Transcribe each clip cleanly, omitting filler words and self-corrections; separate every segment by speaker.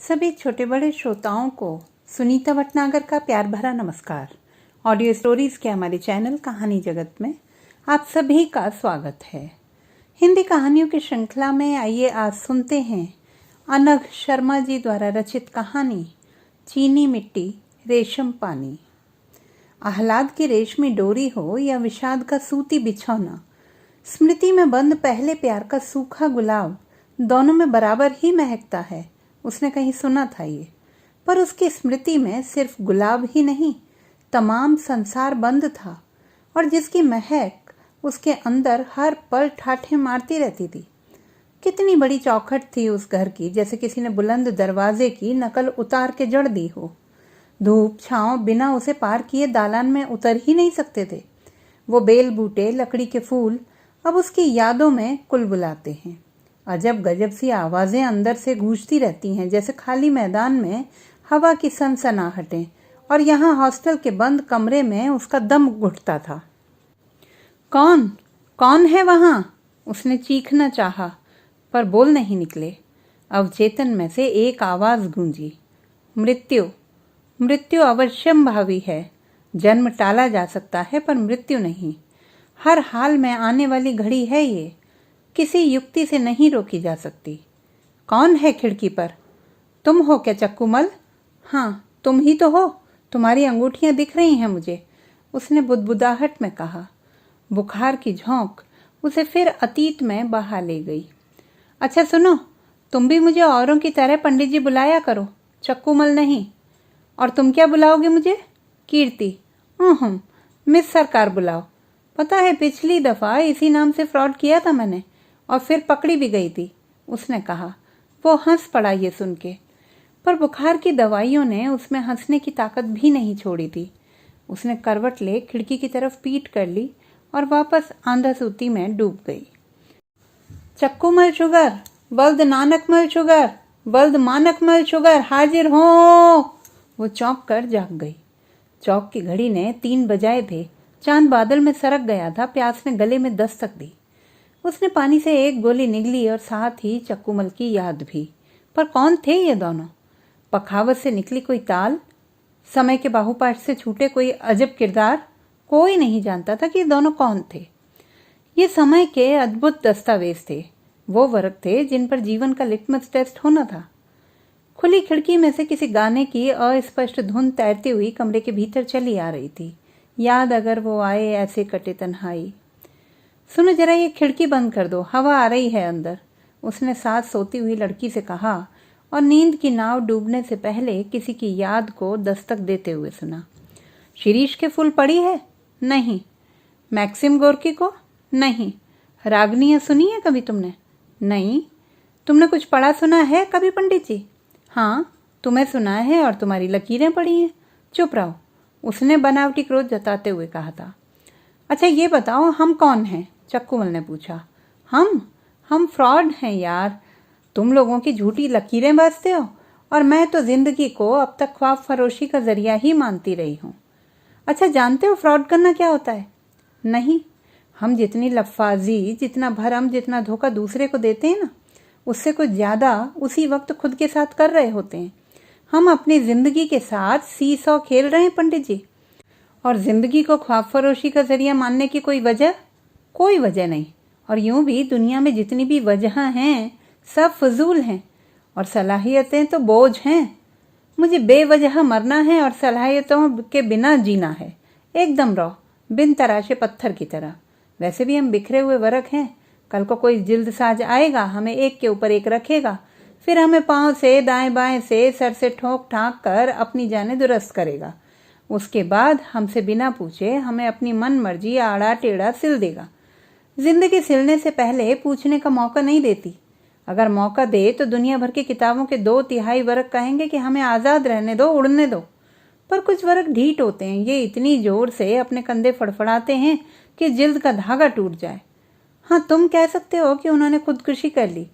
Speaker 1: सभी छोटे बड़े श्रोताओं को सुनीता भटनागर का प्यार भरा नमस्कार। ऑडियो स्टोरीज के हमारे चैनल कहानी जगत में आप सभी का स्वागत है। हिंदी कहानियों की श्रृंखला में आइए आज सुनते हैं अनघ शर्मा जी द्वारा रचित कहानी चीनी मिट्टी रेशम पानी। आह्लाद की रेशमी डोरी हो या विषाद का सूती बिछौना, स्मृति में बंद पहले प्यार का सूखा गुलाब दोनों में बराबर ही महकता है। उसने कहीं सुना था ये, पर उसकी स्मृति में सिर्फ गुलाब ही नहीं, तमाम संसार बंद था और जिसकी महक उसके अंदर हर पल ठाठे मारती रहती थी। कितनी बड़ी चौखट थी उस घर की, जैसे किसी ने बुलंद दरवाजे की नकल उतार के जड़ दी हो। धूप छांव बिना उसे पार किए दालान में उतर ही नहीं सकते थे। वो बेल बूटे, लकड़ी के फूल अब उसकी यादों में कुलबुलाते हैं। अजब गजब सी आवाज़ें अंदर से गूंजती रहती हैं, जैसे खाली मैदान में हवा की सनसनाहटें, और यहाँ हॉस्टल के बंद कमरे में उसका दम घुटता था। कौन कौन है वहाँ? उसने चीखना चाहा, पर बोल नहीं निकले। अवचेतन में से एक आवाज़ गूंजी, मृत्यु। मृत्यु अवश्यंभावी है। जन्म टाला जा सकता है पर मृत्यु नहीं। हर हाल में आने वाली घड़ी है ये, किसी युक्ति से नहीं रोकी जा सकती। कौन है खिड़की पर? तुम हो क्या चक्कूमल? हाँ, तुम ही तो हो। तुम्हारी अंगूठियां दिख रही हैं मुझे, उसने बुदबुदाहट में कहा। बुखार की झोंक उसे फिर अतीत में बहा ले गई। अच्छा सुनो, तुम भी मुझे औरों की तरह पंडित जी बुलाया करो, चक्कूमल नहीं। और तुम क्या बुलाओगे मुझे? कीर्ति। मिस सरकार बुलाओ। पता है पिछली दफ़ा इसी नाम से फ्रॉड किया था मैंने, और फिर पकड़ी भी गई थी, उसने कहा। वो हंस पड़ा ये सुन के, पर बुखार की दवाइयों ने उसमें हंसने की ताकत भी नहीं छोड़ी थी। उसने करवट ले खिड़की की तरफ पीठ कर ली और वापस आंधासूती में डूब गई। चक्कूमल शुगर, वल्द नानकमल शुगर, वल्द मानकमल शुगर, हाजिर हो। वो चौंक कर जाग गई। चौक की घड़ी ने 3 बजाए थे। चांद बादल में सरक गया था। प्यास ने गले में दस्तक दी। उसने पानी से एक गोली निगली और साथ ही चक्कूमल की याद भी। पर कौन थे ये दोनों? पखावत से निकली कोई ताल, समय के बाहुपाठ से छूटे कोई अजब किरदार। कोई नहीं जानता था कि ये दोनों कौन थे। ये समय के अद्भुत दस्तावेज थे, वो वर्क थे जिन पर जीवन का लिटमस टेस्ट होना था। खुली खिड़की में से किसी गाने की अस्पष्ट धुन तैरती हुई कमरे के भीतर चली आ रही थी। याद अगर वो आए ऐसे कटे तन्हाई। सुनो जरा, ये खिड़की बंद कर दो, हवा आ रही है अंदर, उसने साथ सोती हुई लड़की से कहा और नींद की नाव डूबने से पहले किसी की याद को दस्तक देते हुए सुना। शिरीष के फूल पड़ी है? नहीं। मैक्सिम गोर्की को? नहीं। रागनियाँ सुनी है कभी तुमने? नहीं। तुमने कुछ पढ़ा सुना है कभी पंडित जी? हाँ, तुम्हें सुना है और तुम्हारी लकीरें पड़ी हैं। चुप रहो, उसने बनावटी क्रोध जताते हुए कहा था। अच्छा ये बताओ, हम कौन हैं? चक्कूमल ने पूछा। हम फ्रॉड हैं यार। तुम लोगों की झूठी लकीरें बाजते हो और मैं तो जिंदगी को अब तक ख्वाब फरोशी का जरिया ही मानती रही हूँ। अच्छा जानते हो फ्रॉड करना क्या होता है? नहीं। हम जितनी लफाजी, जितना भरम, जितना धोखा दूसरे को देते हैं ना, उससे कुछ ज़्यादा उसी वक्त खुद के साथ कर रहे होते हैं। हम अपनी ज़िंदगी के साथ सीसॉ खेल रहे हैं पंडित जी। और ज़िंदगी को ख्वाब फरोशी का जरिया मानने की कोई वजह? कोई वजह नहीं। और यूं भी दुनिया में जितनी भी वजह हैं सब फजूल हैं, और सलाहियतें तो बोझ हैं। मुझे बेवजह मरना है और सलाहियतों के बिना जीना है। एकदम रहो, बिन तराशे पत्थर की तरह। वैसे भी हम बिखरे हुए वर्क हैं। कल को कोई जिल्दसाज आएगा, हमें एक के ऊपर एक रखेगा, फिर हमें पाँव से दाएं बाएं से सर से ठोक ठाक कर अपनी जानें दुरुस्त करेगा। उसके बाद हमसे बिना पूछे हमें अपनी मन मर्जी आड़ा टेढ़ा सिल देगा। जिंदगी सिलने से पहले पूछने का मौका नहीं देती। अगर मौका दे तो दुनिया भर की किताबों के 2/3 वर्ग कहेंगे कि हमें आज़ाद रहने दो, उड़ने दो। पर कुछ वर्ग ढीठ होते हैं। ये इतनी जोर से अपने कंधे फड़फड़ाते हैं कि जिल्द का धागा टूट जाए। हाँ, तुम कह सकते हो कि उन्होंने खुदकुशी कर ली।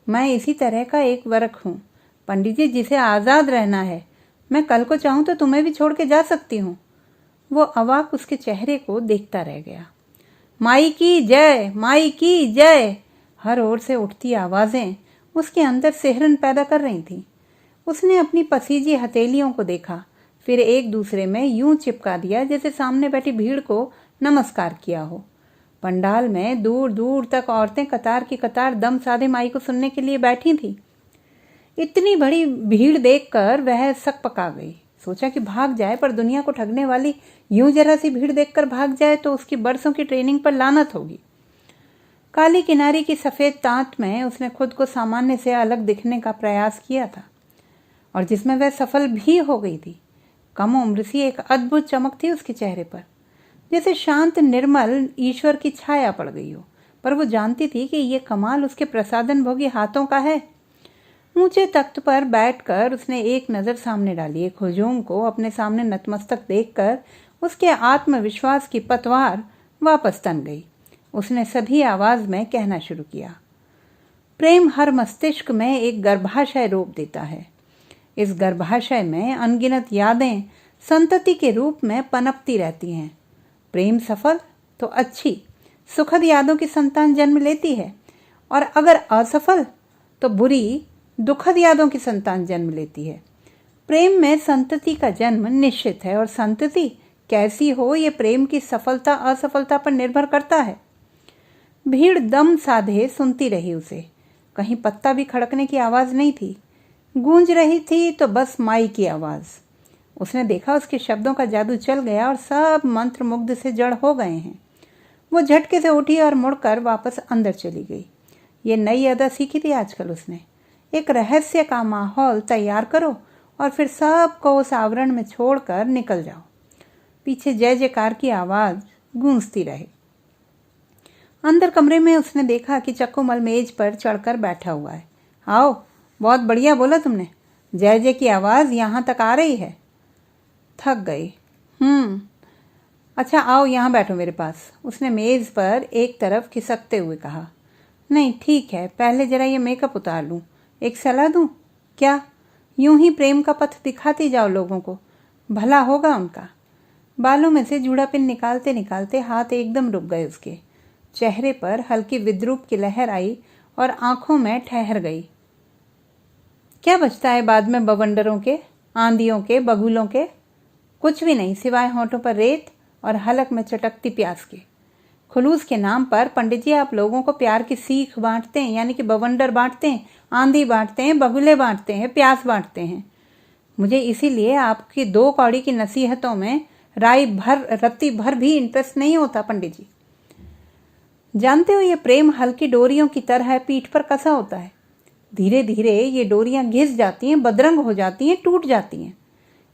Speaker 1: मैं इसी तरह का एक वर्ग हूँ पंडित जी, जिसे आज़ाद रहना है। मैं कल को चाहूँ तो तुम्हें भी छोड़ के जा सकती हूँ। वो अवाक उसके चेहरे को देखता रह गया। माई की जय, माई की जय। हर ओर से उठती आवाज़ें उसके अंदर सिहरन पैदा कर रही थीं। उसने अपनी पसीजी हथेलियों को देखा, फिर एक दूसरे में यूं चिपका दिया जैसे सामने बैठी भीड़ को नमस्कार किया हो। पंडाल में दूर दूर तक औरतें कतार की कतार दम साधे माई को सुनने के लिए बैठी थी। इतनी बड़ी भीड़ देखकर वह सक पका गई। सोचा कि भाग जाए, पर दुनिया को ठगने वाली यूं जरा सी भीड़ देखकर भाग जाए तो उसकी बरसों की ट्रेनिंग पर लानत होगी। काली किनारी की सफ़ेद तांत में उसने खुद को सामान्य से अलग दिखने का प्रयास किया था, और जिसमें वह सफल भी हो गई थी। कम उम्र सी एक अद्भुत चमक थी उसके चेहरे पर, जैसे शांत निर्मल ईश्वर की छाया पड़ गई हो। पर वो जानती थी कि ये कमाल उसके प्रसादन भोगी हाथों का है। ऊंचे तख्त पर बैठकर उसने एक नज़र सामने डाली। एक हुजूम को अपने सामने नतमस्तक देखकर उसके आत्मविश्वास की पतवार वापस तन गई। उसने सधी आवाज में कहना शुरू किया, प्रेम हर मस्तिष्क में एक गर्भाशय रोप देता है। इस गर्भाशय में अनगिनत यादें संतति के रूप में पनपती रहती हैं। प्रेम सफल तो अच्छी सुखद यादों की संतान जन्म लेती है, और अगर असफल तो बुरी दुखद यादों की संतान जन्म लेती है। प्रेम में संतति का जन्म निश्चित है, और संतति कैसी हो ये प्रेम की सफलता असफलता पर निर्भर करता है। भीड़ दम साधे सुनती रही उसे। कहीं पत्ता भी खड़कने की आवाज़ नहीं थी। गूंज रही थी तो बस माई की आवाज़। उसने देखा उसके शब्दों का जादू चल गया और सब मंत्र मुग्ध से जड़ हो गए हैं। वो झटके से उठी और मुड़कर वापस अंदर चली गई। ये नई अदा सीखी थी आजकल उसने। एक रहस्य का माहौल तैयार करो और फिर सबको उस आवरण में छोड़कर निकल जाओ। पीछे जय जयकार की आवाज़ गूंजती रहे। अंदर कमरे में उसने देखा कि चक्कूमल मेज पर चढ़कर बैठा हुआ है। आओ, बहुत बढ़िया बोला तुमने। जय जय की आवाज़ यहाँ तक आ रही है। थक गई। अच्छा आओ यहाँ बैठो मेरे पास, उसने मेज़ पर एक तरफ खिसकते हुए कहा। नहीं ठीक है, पहले जरा ये मेकअप उतार लूँ। एक सलाह दूँ क्या? यूं ही प्रेम का पथ दिखाती जाओ लोगों को, भला होगा उनका। बालों में से जूड़ा पिन निकालते निकालते हाथ एकदम रुक गए उसके। चेहरे पर हल्की विद्रूप की लहर आई और आंखों में ठहर गई। क्या बचता है बाद में बवंडरों के, आंधियों के, बगुलों के? कुछ भी नहीं, सिवाय होंठों पर रेत और हलक में चटकती प्यास के। खुलूस के नाम पर पंडित जी आप लोगों को प्यार की सीख बांटते हैं, यानी कि बवंडर बांटते हैं, आंधी बांटते हैं, बगुले बांटते हैं, प्यास बांटते हैं। मुझे इसीलिए आपकी 2 कौड़ी की नसीहतों में रत्ती भर भी इंटरेस्ट नहीं होता पंडित जी। जानते हो ये प्रेम हल्की डोरियों की तरह पीठ पर कसा होता है। धीरे धीरे ये डोरियां घिस जाती हैं, बदरंग हो जाती हैं, टूट जाती हैं।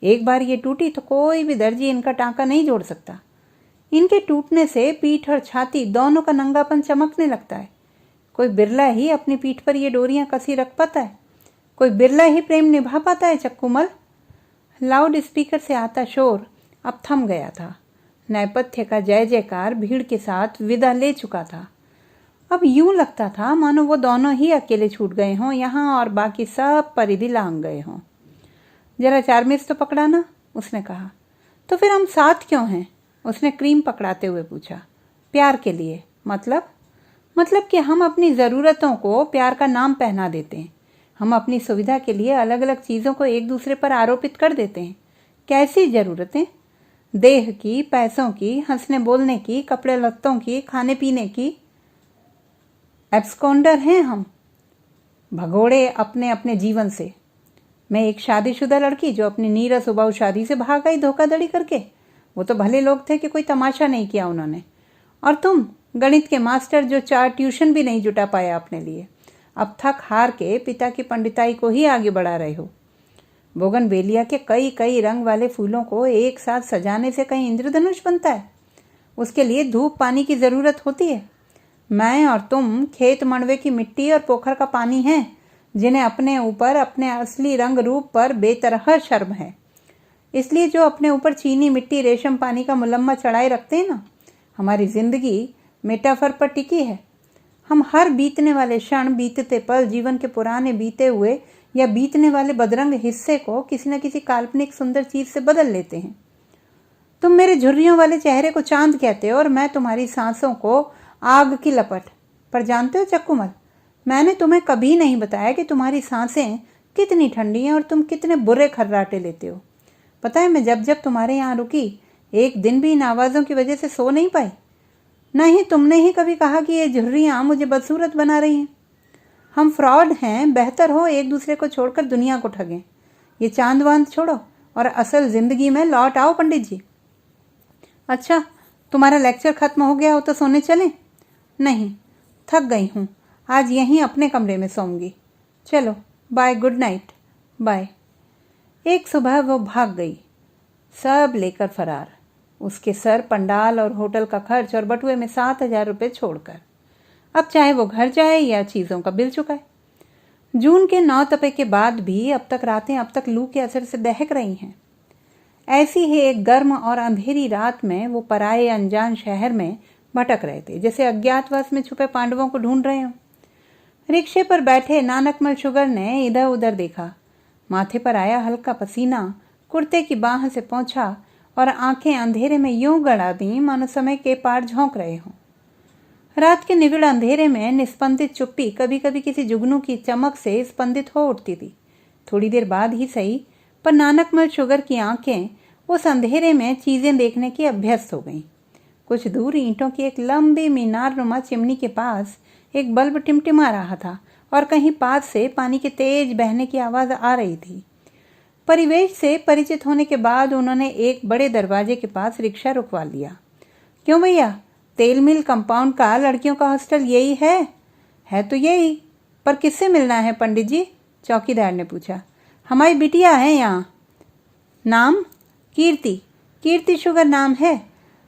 Speaker 1: एक बार ये टूटी तो कोई भी दर्जी इनका टांका नहीं जोड़ सकता। इनके टूटने से पीठ और छाती दोनों का नंगापन चमकने लगता है। कोई बिरला ही अपनी पीठ पर ये डोरियां कसी रख पाता है। कोई बिरला ही प्रेम निभा पाता है चक्कूमल। लाउड स्पीकर से आता शोर अब थम गया था। नेपथ्य का जय जयकार भीड़ के साथ विदा ले चुका था। अब यूं लगता था मानो वो दोनों ही अकेले छूट गए हों यहाँ, और बाकी सब परिधि लांग गए हों। जरा चारमिस तो पकड़ाना, उसने कहा। तो फिर हम साथ क्यों हैं? उसने क्रीम पकड़ाते हुए पूछा। प्यार के लिए। मतलब कि हम अपनी ज़रूरतों को प्यार का नाम पहना देते हैं। हम अपनी सुविधा के लिए अलग अलग चीज़ों को एक दूसरे पर आरोपित कर देते हैं। कैसी ज़रूरतें? देह की, पैसों की, हंसने बोलने की, कपड़े लत्तों की, खाने पीने की। एब्सकॉन्डर हैं हम, भगोड़े अपने अपने जीवन से। मैं एक शादीशुदा लड़की जो अपनी नीरस उबाऊ शादी से भाग गई धोखाधड़ी करके। वो तो भले लोग थे कि कोई तमाशा नहीं किया उन्होंने। और तुम गणित के मास्टर जो 4 ट्यूशन भी नहीं जुटा पाया अपने लिए, अब थक हार के पिता की पंडिताई को ही आगे बढ़ा रहे हो। बोगनवेलिया के कई कई रंग वाले फूलों को एक साथ सजाने से कहीं इंद्रधनुष बनता है? उसके लिए धूप पानी की ज़रूरत होती है। मैं और तुम खेत मड़वे की मिट्टी और पोखर का पानी हैं, जिन्हें अपने ऊपर अपने असली रंग रूप पर बेतरह शर्म है। इसलिए जो अपने ऊपर चीनी मिट्टी रेशम पानी का मुलम्मा चढ़ाए रखते हैं ना, हमारी जिंदगी मेटाफर पर टिकी है। हम हर बीतने वाले क्षण, बीतते पल, जीवन के पुराने बीते हुए या बीतने वाले बदरंग हिस्से को किसी न किसी काल्पनिक सुंदर चीज से बदल लेते हैं। तुम मेरे झुर्रियों वाले चेहरे को चांद कहते हो और मैं तुम्हारी सांसों को आग की लपट। पर जानते हो चक्कूमल, मैंने तुम्हें कभी नहीं बताया कि तुम्हारी सांसें कितनी ठंडी है और तुम कितने बुरे खर्राटे लेते हो। पता है, मैं जब जब तुम्हारे यहाँ रुकी एक दिन भी इन आवाज़ों की वजह से सो नहीं पाई। नहीं, तुमने ही कभी कहा कि ये झुर्रियाँ मुझे बदसूरत बना रही हैं। हम फ्रॉड हैं, बेहतर हो एक दूसरे को छोड़कर दुनिया को ठगें। ये चांद वांद छोड़ो और असल ज़िंदगी में लौट आओ पंडित जी। अच्छा, तुम्हारा लेक्चर ख़त्म हो गया हो तो सोने चलें? नहीं, थक गई हूँ, आज यहीं अपने कमरे में सोऊंगी। चलो बाय, गुड नाइट। बाय। एक सुबह वो भाग गई, सब लेकर फरार, उसके सर पंडाल और होटल का खर्च और बटुए में 7,000 रुपये छोड़कर। अब चाहे वो घर जाए या चीज़ों का बिल चुकाए। जून के 9 तपे के बाद भी अब तक लू के असर से दहक रही हैं। ऐसी ही एक गर्म और अंधेरी रात में वो पराए अनजान शहर में भटक रहे थे, जैसे अज्ञातवास में छुपे पांडवों को ढूंढ रहे हों। रिक्शे पर बैठे नानकमल शुगर ने इधर उधर देखा। माथे पर आया हल्का पसीना कुर्ते की बाह से पहुंचा और आंखें अंधेरे में यूं गड़ा दी मानो समय के पार झोंक रहे हों। रात के निविड़ अंधेरे में निस्पंदित चुप्पी कभी कभी किसी जुगनू की चमक से स्पंदित हो उठती थी। थोड़ी देर बाद ही सही, पर नानकमल शुगर की आंखें उस अंधेरे में चीजें देखने की अभ्यस्त हो गईं। कुछ दूर ईंटों की एक लंबी मीनार नुमा चिमनी के पास एक बल्ब टिमटिमा रहा था और कहीं पास से पानी के तेज बहने की आवाज़ आ रही थी। परिवेश से परिचित होने के बाद उन्होंने एक बड़े दरवाजे के पास रिक्शा रुकवा लिया। क्यों भैया, तेल मिल कंपाउंड का लड़कियों का हॉस्टल यही है? है तो यही, पर किससे मिलना है पंडित जी? चौकीदार ने पूछा। हमारी बिटिया है यहाँ। नाम? कीर्ति। कीर्ति शुगर नाम है।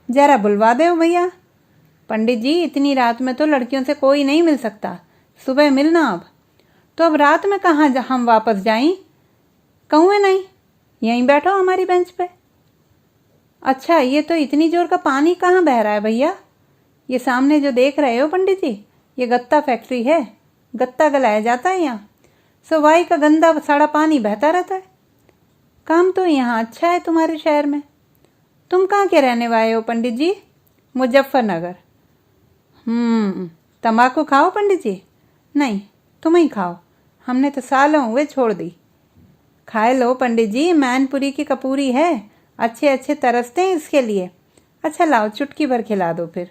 Speaker 1: जरा बुलवा दो भैया। पंडित जी, इतनी रात में तो लड़कियों से कोई नहीं मिल सकता, सुबह मिलना। अब तो अब रात में कहाँ हम वापस जाएं? कहूँ नहीं, यहीं बैठो हमारी बेंच पे। अच्छा, ये तो इतनी जोर का पानी कहाँ बह रहा है भैया? ये सामने जो देख रहे हो पंडित जी, ये गत्ता फैक्ट्री है। गत्ता गलाया जाता है यहाँ। सवाई का गंदा सड़ा पानी बहता रहता है। काम तो यहाँ अच्छा है तुम्हारे शहर में। तुम कहाँ के रहने वाले हो पंडित जी? मुजफ्फरनगर। तंबाकू खाओ पंडित जी? नहीं, तुम ही खाओ, हमने तो सालों हुए छोड़ दी। खाए लो पंडित जी, मैनपुरी की कपूरी है, अच्छे अच्छे तरसते हैं इसके लिए। अच्छा लाओ, चुटकी भर खिला दो फिर।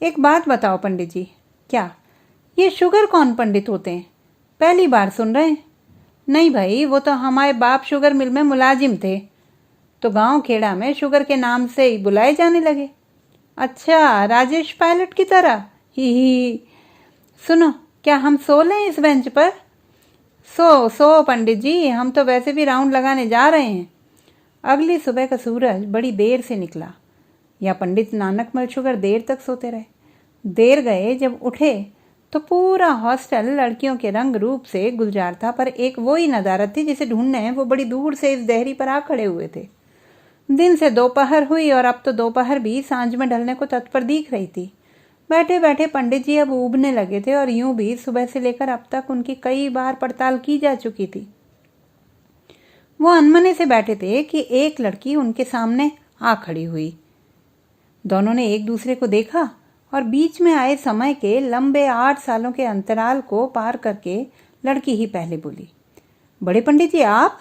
Speaker 1: एक बात बताओ पंडित जी। क्या? ये शुगर कौन पंडित होते हैं? पहली बार सुन रहे हैं। नहीं भाई, वो तो हमारे बाप शुगर मिल में मुलाजिम थे, तो गांव खेड़ा में शुगर के नाम से ही बुलाए जाने लगे। अच्छा, राजेश पायलट की तरह? ही। सुनो, क्या हम सो लें इस बेंच पर? सो पंडित जी, हम तो वैसे भी राउंड लगाने जा रहे हैं। अगली सुबह का सूरज बड़ी देर से निकला, या पंडित नानकमल शुगर देर तक सोते रहे। देर गए जब उठे तो पूरा हॉस्टल लड़कियों के रंग रूप से गुलजार था, पर एक वो ही नदारत थी जिसे ढूंढने वो बड़ी दूर से इस देहरी पर आ खड़े हुए थे। दिन से दोपहर हुई और अब तो दोपहर भी सांझ में ढलने को तत्पर दिख रही थी। बैठे बैठे पंडित जी अब ऊबने लगे थे और यूं भी सुबह से लेकर अब तक उनकी कई बार पड़ताल की जा चुकी थी। वो अनमने से बैठे थे कि एक लड़की उनके सामने आ खड़ी हुई। दोनों ने एक दूसरे को देखा और बीच में आए समय के लंबे 8 सालों के अंतराल को पार करके लड़की ही पहले बोली। बड़े पंडित जी, आप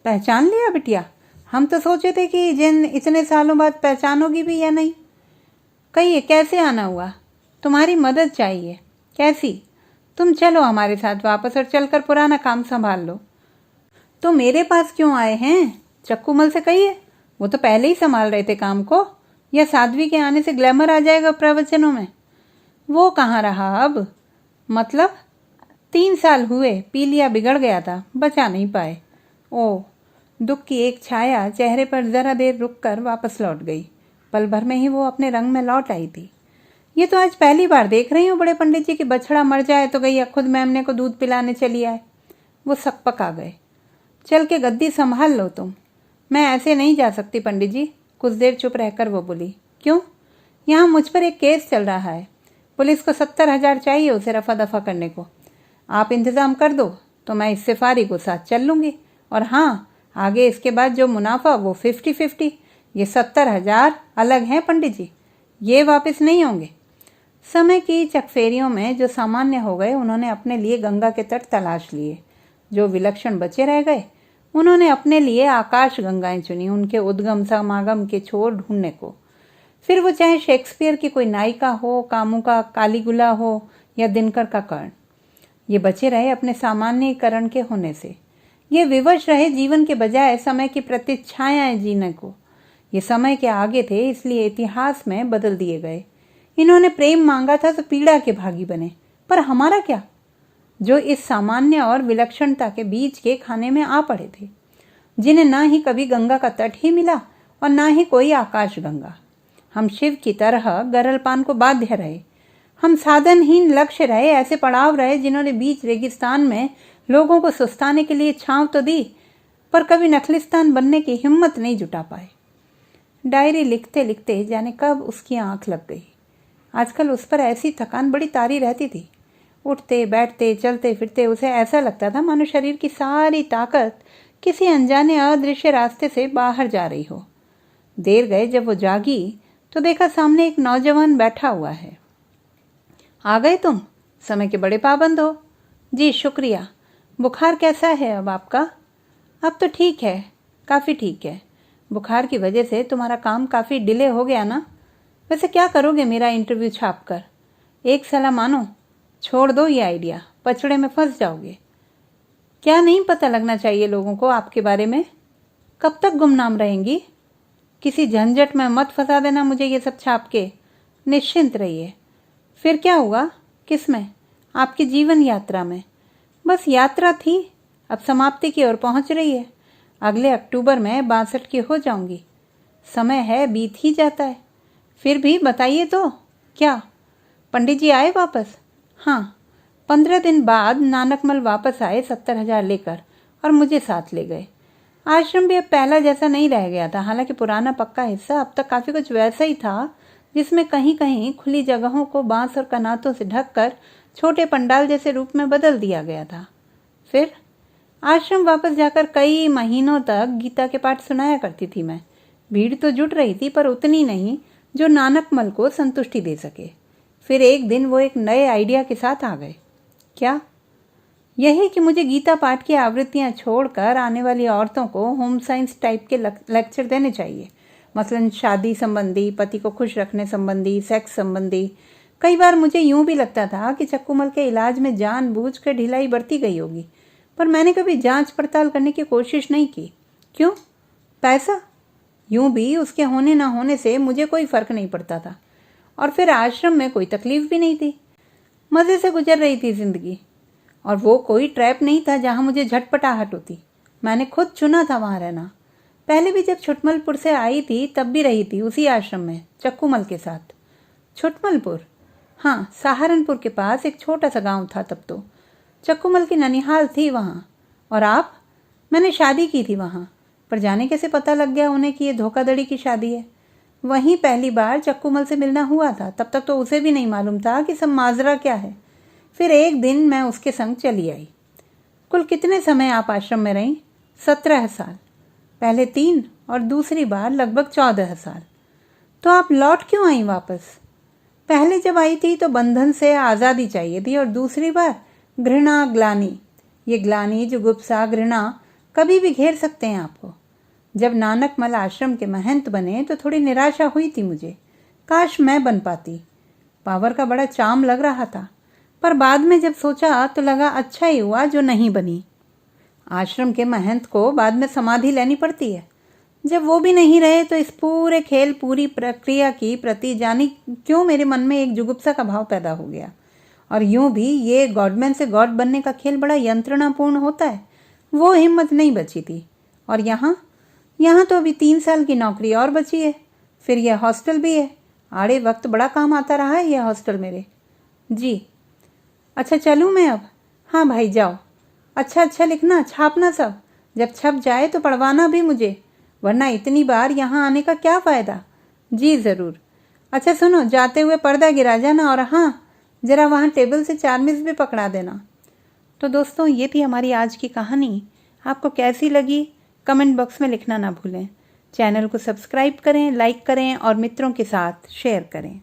Speaker 1: पहचान लिया बिटिया? हम तो सोचे थे कि जिन इतने सालों बाद पहचानोगी भी या नहीं। कहिए, कैसे आना हुआ? तुम्हारी मदद चाहिए। कैसी? तुम चलो हमारे साथ वापस और चलकर पुराना काम संभाल लो। तो मेरे पास क्यों आए हैं? चक्कूमल से कहिए, वो तो पहले ही संभाल रहे थे काम को। या साध्वी के आने से ग्लैमर आ जाएगा प्रवचनों में? वो कहाँ रहा अब? मतलब 3 साल हुए, पीलिया बिगड़ गया था, बचा नहीं पाए। ओह, दुख की एक छाया चेहरे पर जरा देर रुककर वापस लौट गई। पल भर में ही वो अपने रंग में लौट आई थी। ये तो आज पहली बार देख रही हूँ बड़े पंडित जी कि बछड़ा मर जाए तो गैया खुद मेमने को दूध पिलाने चली आए। वो सकपक आ गए। चल के गद्दी संभाल लो तुम। मैं ऐसे नहीं जा सकती पंडित जी। कुछ देर चुप रहकर वो बोली। क्यों? यहाँ मुझ पर एक केस चल रहा है। पुलिस को 70,000 चाहिए उसे रफा दफा करने को। आप इंतज़ाम कर दो तो मैं इससे फारिग को साथ चल लूँगी। और हाँ, आगे इसके बाद जो मुनाफा वो 50-50। ये 70,000 अलग हैं पंडित जी, ये वापस नहीं होंगे। समय की चकफेरियों में जो सामान्य हो गए, उन्होंने अपने लिए गंगा के तट तलाश लिए। जो विलक्षण बचे रह गए उन्होंने अपने लिए आकाश गंगाएं चुनी, उनके उद्गम समागम के छोर ढूंढने को। फिर वो चाहे शेक्सपियर की कोई नायिका हो, कामू का कालीगुला हो या दिनकर का कर्ण। ये बचे रहे अपने सामान्यीकरण के होने से। ये विवश रहे जीवन के बजाय समय की प्रतीक्षाएं जीने को। ये समय के आगे थे, इसलिए इतिहास में बदल दिए गए। इन्होंने प्रेम मांगा था तो पीड़ा के भागी बने, पर हमारा क्या, जो इस सामान्य और विलक्षणता के बीच के खाने में आ पड़े थे, जिन्हें ना ही कभी गंगा का तट ही मिला और ना ही कोई आकाश गंगा। हम शिव की तरह गरलपान को बाध्य रहे। हम साधनहीन लक्ष्य रहे, ऐसे पड़ाव रहे जिन्होंने बीच रेगिस्तान में लोगों को सुस्ताने के लिए छांव तो दी, पर कभी नखलिस्तान बनने की हिम्मत नहीं जुटा पाए। डायरी लिखते लिखते जाने कब उसकी आंख लग गई। आजकल उस पर ऐसी थकान बड़ी तारी रहती थी। उठते बैठते चलते फिरते उसे ऐसा लगता था मानो शरीर की सारी ताकत किसी अनजाने अदृश्य रास्ते से बाहर जा रही हो। देर गए जब वो जागी तो देखा सामने एक नौजवान बैठा हुआ है। आ गए तुम? समय के बड़े पाबंद हो। जी शुक्रिया। बुखार कैसा है अब आपका? अब तो ठीक है, काफ़ी ठीक है। बुखार की वजह से तुम्हारा काम काफ़ी डिले हो गया ना? वैसे क्या करोगे मेरा इंटरव्यू छाप कर? एक सलाह मानो, छोड़ दो ये आइडिया, पचड़े में फंस जाओगे। क्या नहीं पता लगना चाहिए लोगों को आपके बारे में? कब तक गुमनाम रहेंगी? किसी झंझट में मत फंसा देना मुझे ये सब छाप के। निश्चिंत रहिए। फिर क्या हुआ? किस में? आपकी जीवन यात्रा में। बस यात्रा थी, अब समाप्ति की ओर पहुंच रही है। अगले अक्टूबर में 62 की हो जाऊंगी। समय है, बीत ही जाता है। फिर भी बताइए तो क्या पंडित जी आए वापस? हाँ, 15 दिन बाद नानकमल वापस आए 70,000 लेकर और मुझे साथ ले गए। आश्रम भी अब पहला जैसा नहीं रह गया था। हालांकि पुराना पक्का हिस्सा अब तक काफ़ी कुछ वैसा ही था, जिसमें कहीं कहीं खुली जगहों को बांस और कनातों से ढककर छोटे पंडाल जैसे रूप में बदल दिया गया था। फिर आश्रम वापस जाकर कई महीनों तक गीता के पाठ सुनाया करती थी मैं। भीड़ तो जुट रही थी, पर उतनी नहीं जो नानकमल को संतुष्टि दे सके। फिर एक दिन वो एक नए आइडिया के साथ आ गए। क्या? यही कि मुझे गीता पाठ की आवृत्तियां छोड़कर आने वाली औरतों को होम साइंस टाइप के लेक्चर देने चाहिए। मसलन शादी संबंधी, पति को खुश रखने संबंधी, सेक्स संबंधी। कई बार मुझे यूं भी लगता था कि चक्कूमल के इलाज में जानबूझकर ढिलाई बरती गई होगी, पर मैंने कभी जांच पड़ताल करने की कोशिश नहीं की। क्यों? पैसा? यूं भी उसके होने ना होने से मुझे कोई फर्क नहीं पड़ता था, और फिर आश्रम में कोई तकलीफ भी नहीं थी। मज़े से गुजर रही थी जिंदगी, और वो कोई ट्रैप नहीं था जहां मुझे झटपटाहट होती। मैंने खुद चुना था वहां रहना। पहले भी जब छुटमलपुर से आई थी तब भी रही थी उसी आश्रम में चक्कूमल के साथ। छुटमलपुर? हाँ, सहारनपुर के पास एक छोटा सा गांव था तब तो। चक्कूमल की ननिहाल थी वहाँ। और आप? मैंने शादी की थी वहाँ, पर जाने कैसे पता लग गया उन्हें कि ये धोखाधड़ी की शादी है। वहीं पहली बार चक्कूमल से मिलना हुआ था, तब तक तो उसे भी नहीं मालूम था कि सब माजरा क्या है। फिर एक दिन मैं उसके संग चली आई। कुल कितने समय आप आश्रम में रहीं? 17 साल। पहले 3 और दूसरी बार लगभग 14 साल। तो आप लौट क्यों आई वापस? पहले जब आई थी तो बंधन से आज़ादी चाहिए थी, और दूसरी बार घृणा, ग्लानि। ये ग्लानि, जुगुप्सा, घृणा कभी भी घेर सकते हैं आपको। जब नानकमल आश्रम के महंत बने तो थोड़ी निराशा हुई थी मुझे। काश मैं बन पाती। पावर का बड़ा चार्म लग रहा था, पर बाद में जब सोचा तो लगा अच्छा ही हुआ जो नहीं बनी। आश्रम के महंत को बाद में समाधि लेनी पड़ती है। जब वो भी नहीं रहे तो इस पूरे खेल, पूरी प्रक्रिया की प्रति जानी क्यों मेरे मन में एक जुगुप्सा का भाव पैदा हो गया। और यूं भी ये गॉडमैन से गॉड बनने का खेल बड़ा यंत्रणापूर्ण होता है, वो हिम्मत नहीं बची थी। और यहाँ तो अभी 3 साल की नौकरी और बची है। फिर यह हॉस्टल भी है। आड़े वक्त बड़ा काम आता रहा है यह हॉस्टल मेरे। जी। अच्छा चलूँ मैं अब? हाँ भाई जाओ। अच्छा लिखना, छापना सब। जब छप जाए तो पढ़वाना भी मुझे, वरना इतनी बार यहाँ आने का क्या फ़ायदा। जी ज़रूर। अच्छा सुनो, जाते हुए पर्दा गिरा जाना, और हाँ, ज़रा वहाँ टेबल से चारमिस भी पकड़ा देना। तो दोस्तों, ये थी हमारी आज की कहानी। आपको कैसी लगी कमेंट बॉक्स में लिखना ना भूलें। चैनल को सब्सक्राइब करें, लाइक करें और मित्रों के साथ शेयर करें।